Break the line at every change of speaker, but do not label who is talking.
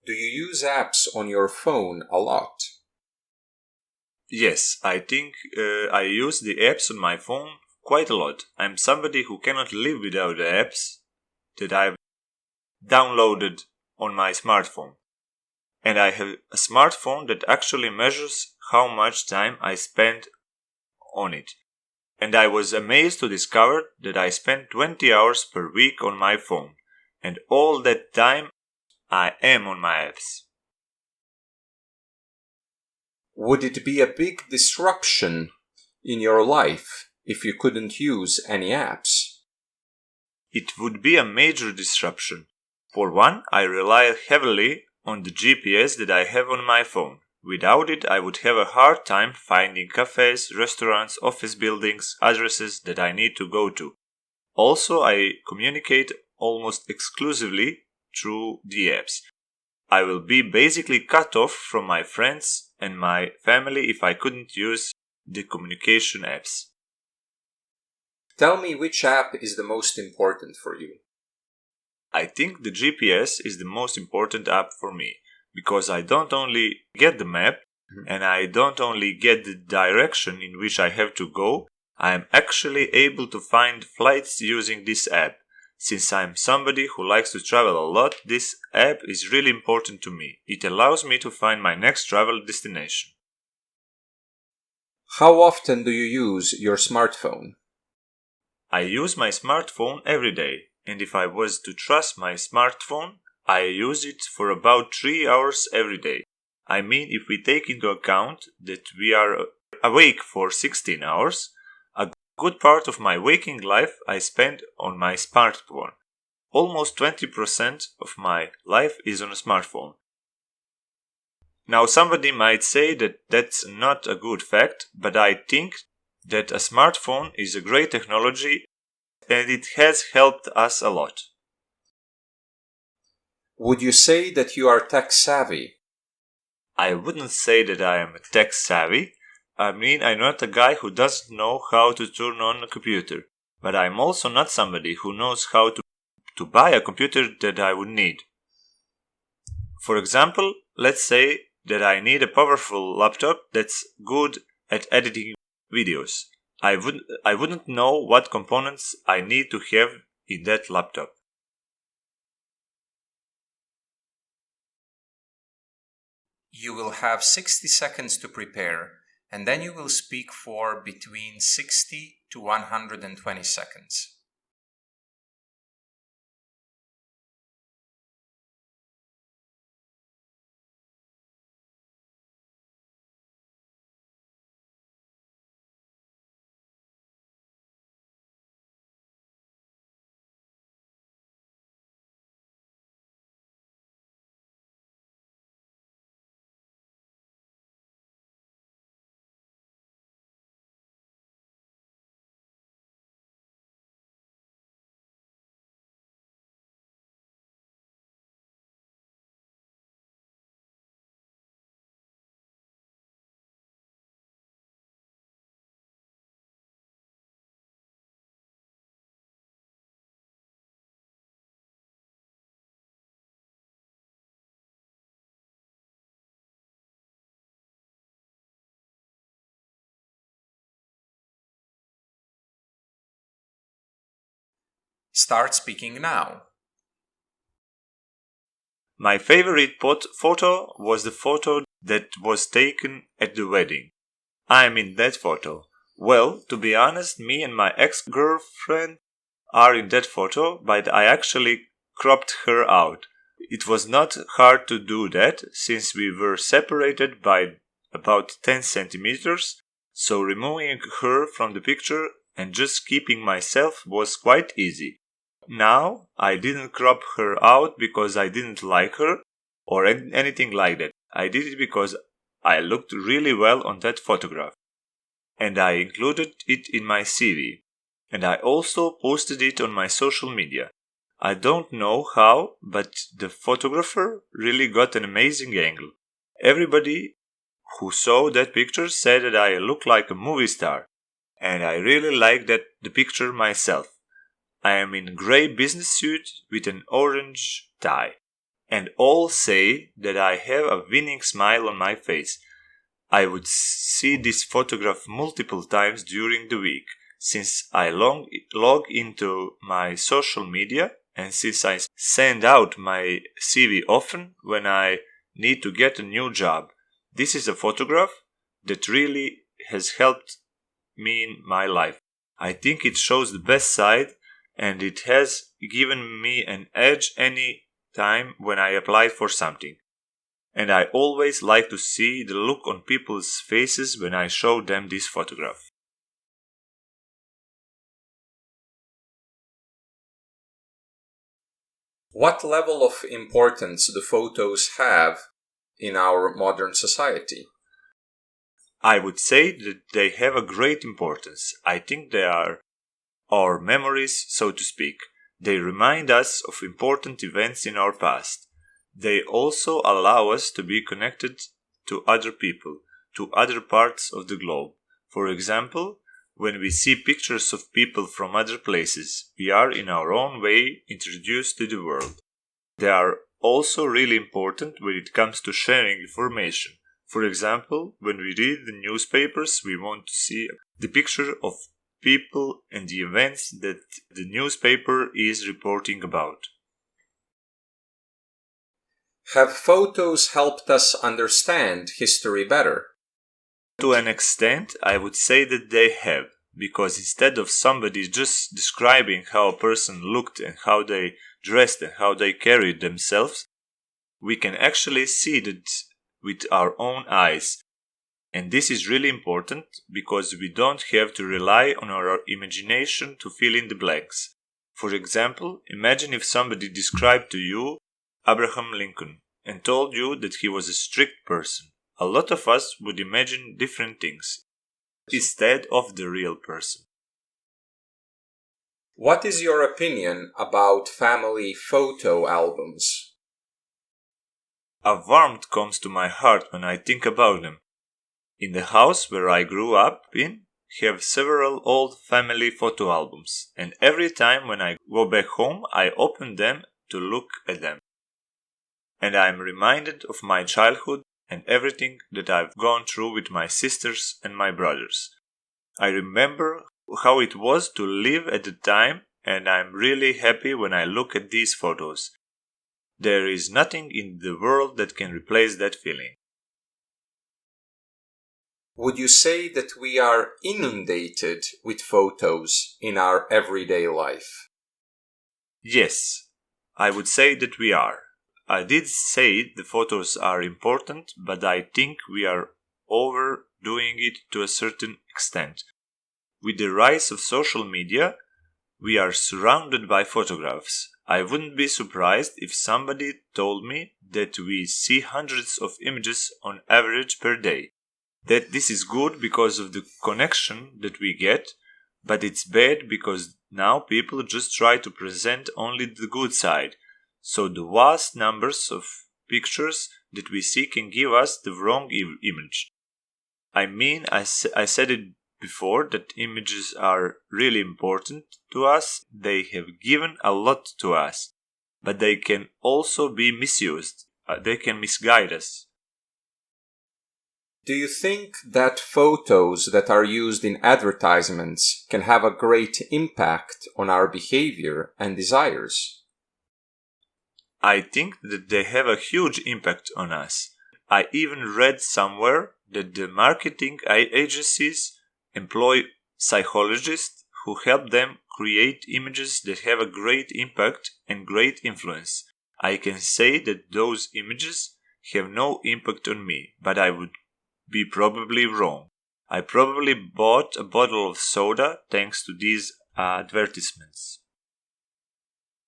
Do you use apps on your phone a lot?
Yes, I think I use the apps on my phone quite a lot. I'm somebody who cannot live without the apps that I've downloaded on my smartphone. And I have a smartphone that actually measures how much time I spend on it. And I was amazed to discover that I spend 20 hours per week on my phone. And all that time I am on my apps.
Would it be a big disruption in your life if you couldn't use any apps?
It would be a major disruption. For one, I rely heavily on the GPS that I have on my phone. Without it, I would have a hard time finding cafes, restaurants, office buildings, addresses that I need to go to. Also, I communicate almost exclusively through the apps. I will be basically cut off from my friends and my family if I couldn't use the communication apps.
Tell me which app is the most important for you.
I think the GPS is the most important app for me because I don't only get the map and I don't only get the direction in which I have to go, I am actually able to find flights using this app. Since I'm somebody who likes to travel a lot, this app is really important to me. It allows me to find my next travel destination.
How often do you use your smartphone?
I use my smartphone every day, and if I was to trust my smartphone, I use it for about 3 hours every day. I mean, if we take into account that we are awake for 16 hours, a good part of my waking life I spend on my smartphone. Almost 20% of my life is on a smartphone. Now, somebody might say that that's not a good fact, but I think that a smartphone is a great technology and it has helped us a lot.
Would you say that you are tech savvy?
I wouldn't say that I am tech savvy. I mean, I'm not a guy who doesn't know how to turn on a computer, but I'm also not somebody who knows how to buy a computer that I would need. For example, let's say that I need a powerful laptop that's good at editing videos. I wouldn't know what components I need to have in that laptop.
You will have 60 seconds to prepare, and then you will speak for between 60 to 120 seconds. Start speaking now.
My favorite photo was the photo that was taken at the wedding. I'm in that photo. Well, to be honest, me and my ex-girlfriend are in that photo, but I actually cropped her out. It was not hard to do that since we were separated by about 10 centimeters, so removing her from the picture and just keeping myself was quite easy. Now, I didn't crop her out because I didn't like her or anything like that. I did it because I looked really well on that photograph. And I included it in my CV. And I also posted it on my social media. I don't know how, but the photographer really got an amazing angle. Everybody who saw that picture said that I look like a movie star. And I really liked the picture myself. I am in a grey business suit with an orange tie. and all say that I have a winning smile on my face. I would see this photograph multiple times during the week, since I log into my social media and since I send out my CV often when I need to get a new job. This is a photograph that really has helped me in my life. I think it shows the best side and it has given me an edge any time when I applied for something. And I always like to see the look on people's faces when I show them this photograph.
What level of importance do photos have in our modern society?
I would say that they have a great importance. I think they are our memories, so to speak. They remind us of important events in our past. They also allow us to be connected to other people, to other parts of the globe. For example, when we see pictures of people from other places, we are in our own way introduced to the world. They are also really important when it comes to sharing information. For example, when we read the newspapers, we want to see the picture of people and the events that the newspaper is reporting about.
Have photos helped us understand history better?
To an extent, I would say that they have, because instead of somebody just describing how a person looked and how they dressed and how they carried themselves, we can actually see that with our own eyes. And this is really important because we don't have to rely on our imagination to fill in the blanks. For example, imagine if somebody described to you Abraham Lincoln and told you that he was a strict person. A lot of us would imagine different things instead of the real person.
What is your opinion about family photo albums?
A warmth comes to my heart when I think about them. In the house where I grew up in, have several old family photo albums, and every time when I go back home, I open them to look at them. And I am reminded of my childhood and everything that I've gone through with my sisters and my brothers. I remember how it was to live at the time, and I'm really happy when I look at these photos. There is nothing in the world that can replace that feeling.
Would you say that we are inundated with photos in our everyday life?
Yes, I would say that we are. I did say the photos are important, but I think we are overdoing it to a certain extent. With the rise of social media, we are surrounded by photographs. I wouldn't be surprised if somebody told me that we see hundreds of images on average per day. That this is good because of the connection that we get, but it's bad because now people just try to present only the good side. So the vast numbers of pictures that we see can give us the wrong image. I mean, I said it before that images are really important to us. They have given a lot to us, but they can also be misused. They can misguide us.
Do you think that photos that are used in advertisements can have a great impact on our behavior and desires?
I think that they have a huge impact on us. I even read somewhere that the marketing agencies employ psychologists who help them create images that have a great impact and great influence. I can say that those images have no impact on me, but I would be probably wrong. I probably bought a bottle of soda thanks to these advertisements.